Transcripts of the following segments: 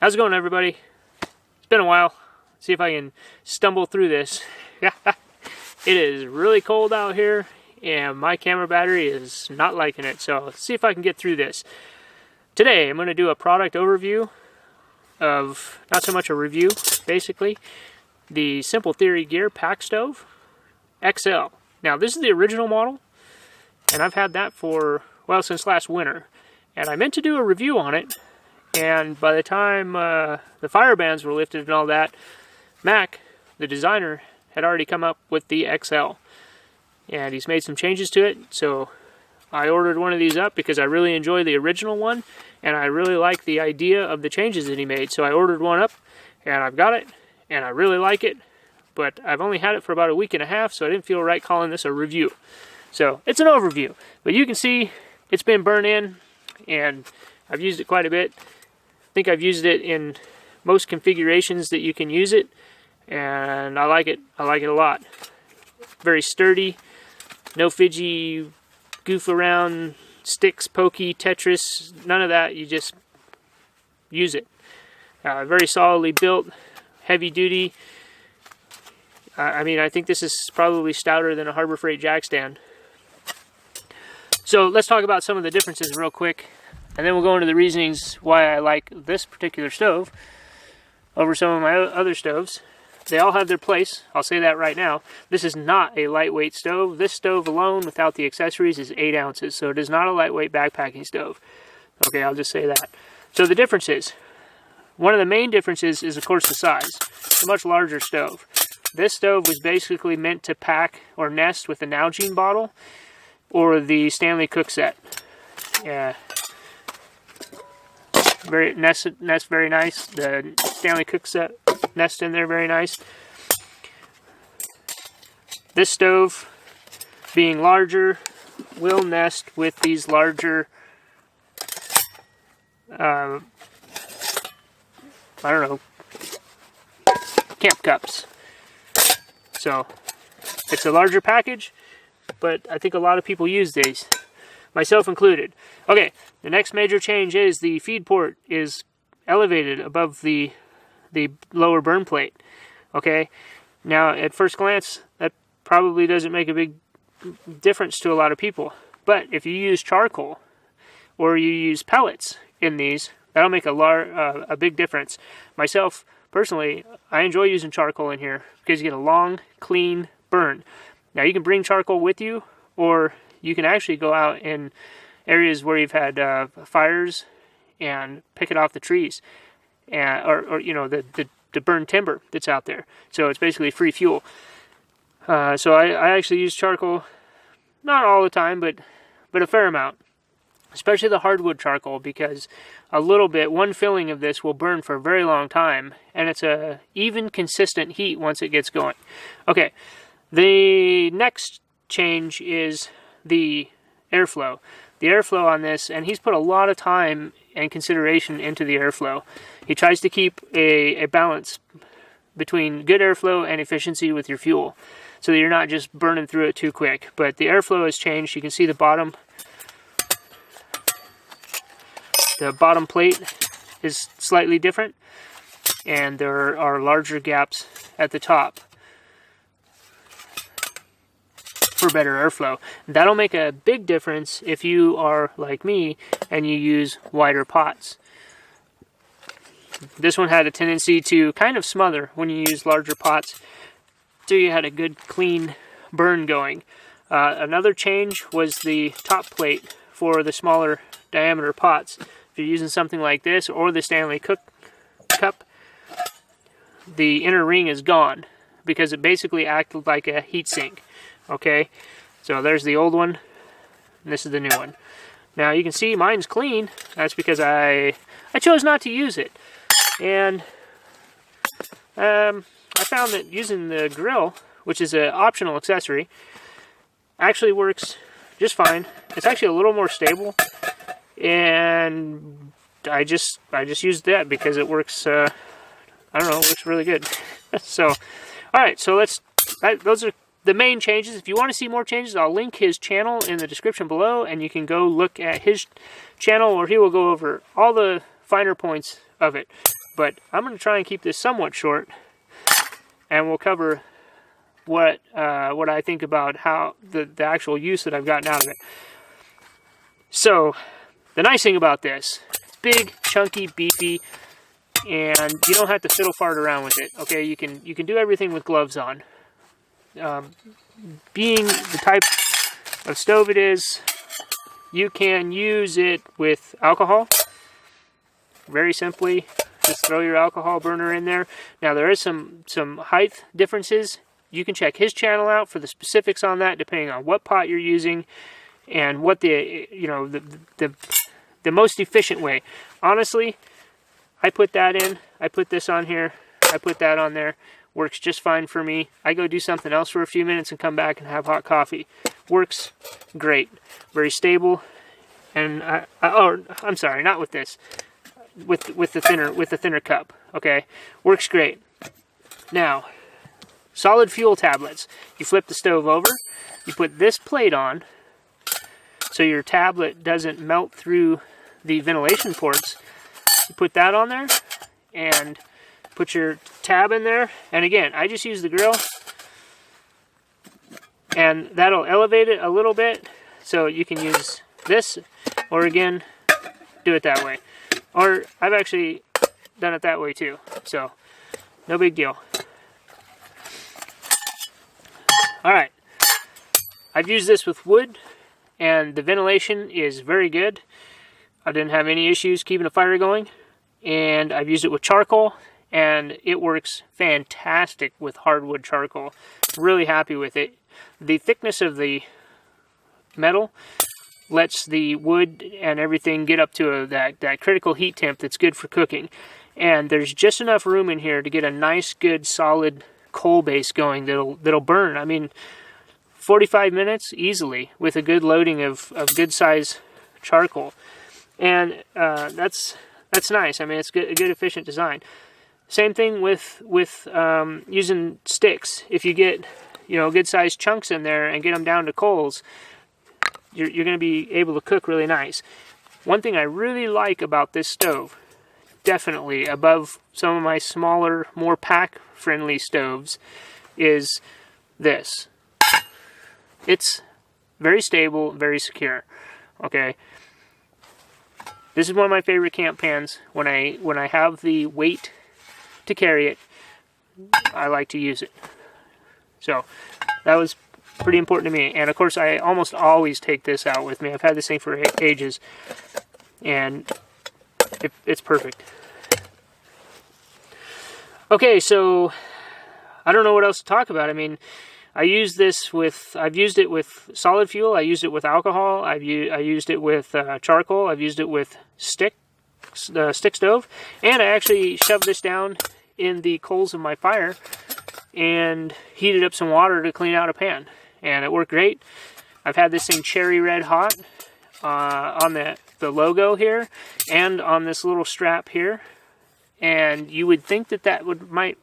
How's it going, everybody? It's been a while. Let's see if I can stumble through this. It is really cold out here, and my camera battery is not liking it, so let's see if I can get through this. Today, I'm going to do a product overview of, not so much a review, basically, the Simple Theory Gear Pack Stove XL. Now, this is the original model, and I've had that for, well, since last winter. And I meant to do a review on it, and by the time the fire bans were lifted and all that, Mac, the designer, had already come up with the XL. And he's made some changes to it, so I ordered one of these up because I really enjoy the original one, and I really like the idea of the changes that he made. So I ordered one up, and I've got it, and I really like it, but I've only had it for about a week and a half, so I didn't feel right calling this a review. So it's an overview, but you can see it's been burnt in, and I've used it quite a bit. I think I've used it in most configurations that you can use it, and I like it. I like it a lot. Very sturdy, no fidgy, goof around, sticks, pokey, Tetris, none of that. You just use it. Very solidly built, heavy duty. I mean, I think this is probably stouter than a Harbor Freight jack stand. So let's talk about some of the differences real quick, and then we'll go into the reasonings why I like this particular stove over some of my other stoves. They all have their place, I'll say that right now. This is not a lightweight stove. This stove alone, without the accessories, is 8 ounces, so it is not a lightweight backpacking stove. Okay, I'll just say that. So the differences. One of the main differences is, of course, the size. It's a much larger stove. This stove was basically meant to pack or nest with the Nalgene bottle or the Stanley Cook set. Yeah. Nest very nice. The Stanley Cook set nest in there very nice. This stove, being larger, will nest with these larger I don't know, camp cups. So it's a larger package, but I think a lot of people use these, myself included. Okay, the next major change is the feed port is elevated above the lower burn plate. Okay, now at first glance that probably doesn't make a big difference to a lot of people, but if you use charcoal or you use pellets in these, that'll make a big difference. Myself personally, I enjoy using charcoal in here because you get a long, clean burn. Now you can bring charcoal with you, or you can actually go out in areas where you've had fires and pick it off the trees, and or you know, the burned timber that's out there. So it's basically free fuel. So I actually use charcoal, not all the time, but a fair amount, especially the hardwood charcoal, because a little bit, one filling of this will burn for a very long time, and it's a even, consistent heat once it gets going. Okay, the next change is the airflow. The airflow on this, and he's put a lot of time and consideration into the airflow. He tries to keep a balance between good airflow and efficiency with your fuel, so that you're not just burning through it too quick. But the airflow has changed. You can see the bottom plate is slightly different, and there are larger gaps at the top for better airflow. That'll make a big difference if you are like me and you use wider pots. This one had a tendency to kind of smother when you use larger pots, so you had a good clean burn going. Another change was the top plate for the smaller diameter pots. If you're using something like this or the Stanley Cook cup, the inner ring is gone because it basically acted like a heat sink. Okay, so there's the old one, and this is the new one. Now you can see mine's clean. That's because I chose not to use it, and I found that using the grill, which is an optional accessory, actually works just fine. It's actually a little more stable, and I just used that because it works. I don't know, it works really good. So, all right, so those are the main changes. If you want to see more changes, I'll link his channel in the description below, and you can go look at his channel where he will go over all the finer points of it. but I'm going to try and keep this somewhat short, and we'll cover what I think about how the actual use that I've gotten out of it. So, the nice thing about this, it's big, chunky, beefy, and you don't have to fiddle fart around with it. Okay, you can do everything with gloves on. Being the type of stove it is, you can use it with alcohol. Very simply, just throw your alcohol burner in there. Now there is some height differences. You can check his channel out for the specifics on that, depending on what pot you're using and what the most efficient way. Honestly, I put that in. I put this on here. I put that on there. Works just fine for me. I go do something else for a few minutes and come back and have hot coffee. Works great. Very stable. And I'm sorry, not with this. With the thinner cup. Okay, works great. Now, solid fuel tablets. You flip the stove over. You put this plate on, so your tablet doesn't melt through the ventilation ports. You put that on there, and put your tab in there. And again, I just use the grill, and that'll elevate it a little bit. So you can use this, or again, do it that way. Or I've actually done it that way too. So no big deal. Alright. I've used this with wood, and the ventilation is very good. I didn't have any issues keeping a fire going. And I've used it with charcoal, and it works fantastic with hardwood charcoal. Really happy with it. The thickness of the metal lets the wood and everything get up to that critical heat temp that's good for cooking. And there's just enough room in here to get a nice, good, solid coal base going that'll burn. I mean, 45 minutes easily with a good loading of good size charcoal. And that's nice. I mean, it's a good efficient design. Same thing with using sticks. If you get good sized chunks in there and get them down to coals, you're going to be able to cook really nice. One thing I really like about this stove, definitely above some of my smaller, more pack-friendly stoves, is this. It's very stable, very secure. Okay. This is one of my favorite camp pans. When I have the weight to carry it, I like to use it. So that was pretty important to me. And of course, I almost always take this out with me. I've had this thing for ages, and it's perfect. Okay, so I don't know what else to talk about. I mean, I've used it with solid fuel. I used it with alcohol. I used it with charcoal. I've used it with stick stove, and I actually shoved this down in the coals of my fire and heated up some water to clean out a pan, and it worked great. I've had this thing cherry red hot on the logo here and on this little strap here, and you would think that might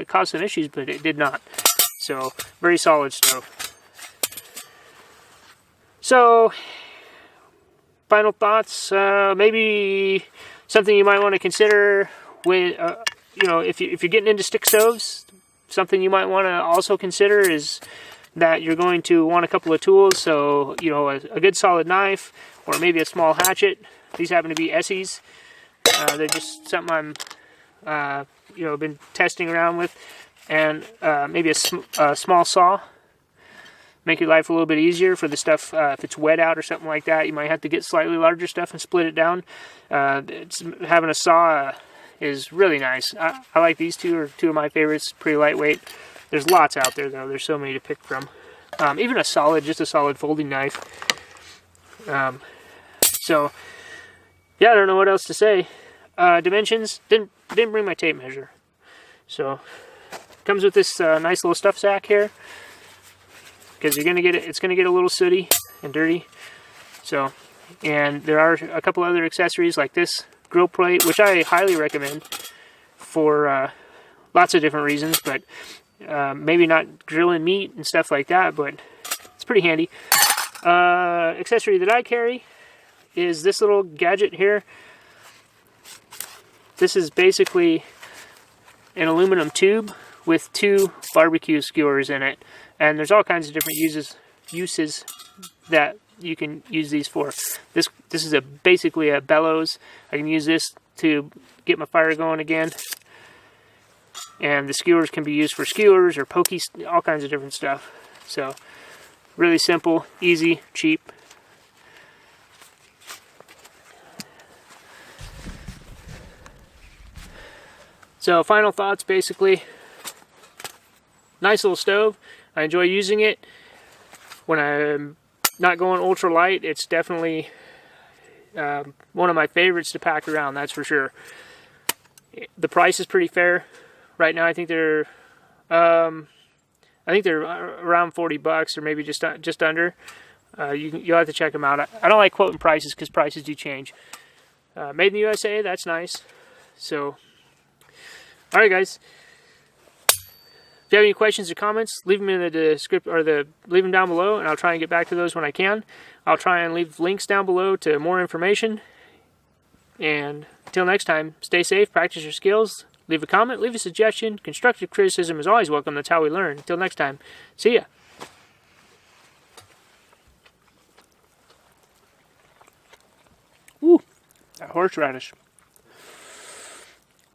cause some issues, but it did not. So, very solid stove. So, final thoughts. Maybe something you might want to consider when, if you're getting into stick stoves. Something you might want to also consider is that you're going to want a couple of tools. So, a good solid knife, or maybe a small hatchet. These happen to be Essies. They're just something I'm, been testing around with. And maybe a small saw. Make your life a little bit easier for the stuff. If it's wet out or something like that, you might have to get slightly larger stuff and split it down. Having a saw is really nice. I like these two of my favorites. Pretty lightweight. There's lots out there though. There's so many to pick from. Even just a solid folding knife. So yeah, I don't know what else to say. Dimensions, didn't bring my tape measure. So comes with this nice little stuff sack here, because it's gonna get a little sooty and dirty. So, and there are a couple other accessories like this grill plate, which I highly recommend for lots of different reasons, but maybe not grilling meat and stuff like that, but it's pretty handy. Accessory that I carry is this little gadget here. This is basically an aluminum tube with 2 barbecue skewers in it, and there's all kinds of different uses that you can use these for. This is basically a bellows. I can use this to get my fire going again, and the skewers can be used for skewers or pokey, all kinds of different stuff. So really simple, easy, cheap. So final thoughts, basically, nice little stove. I enjoy using it. When I'm not going ultra light, it's definitely one of my favorites to pack around, that's for sure. The price is pretty fair. Right now I think they're around $40 or maybe just under. You'll have to check them out. I don't like quoting prices because prices do change. Made in the USA, that's nice. So alright guys, if you have any questions or comments, leave them in the description, or leave them down below, and I'll try and get back to those when I can. I'll try and leave links down below to more information. And until next time, stay safe, practice your skills, leave a comment, leave a suggestion. Constructive criticism is always welcome. That's how we learn. Until next time, see ya. Woo, that horseradish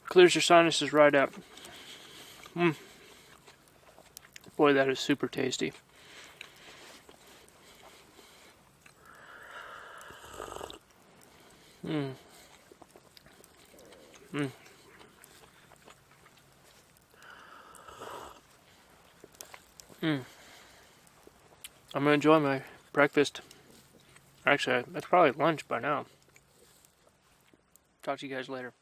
clears your sinuses right up. Boy, that is super tasty. I'm gonna enjoy my breakfast. Actually, that's probably lunch by now. Talk to you guys later.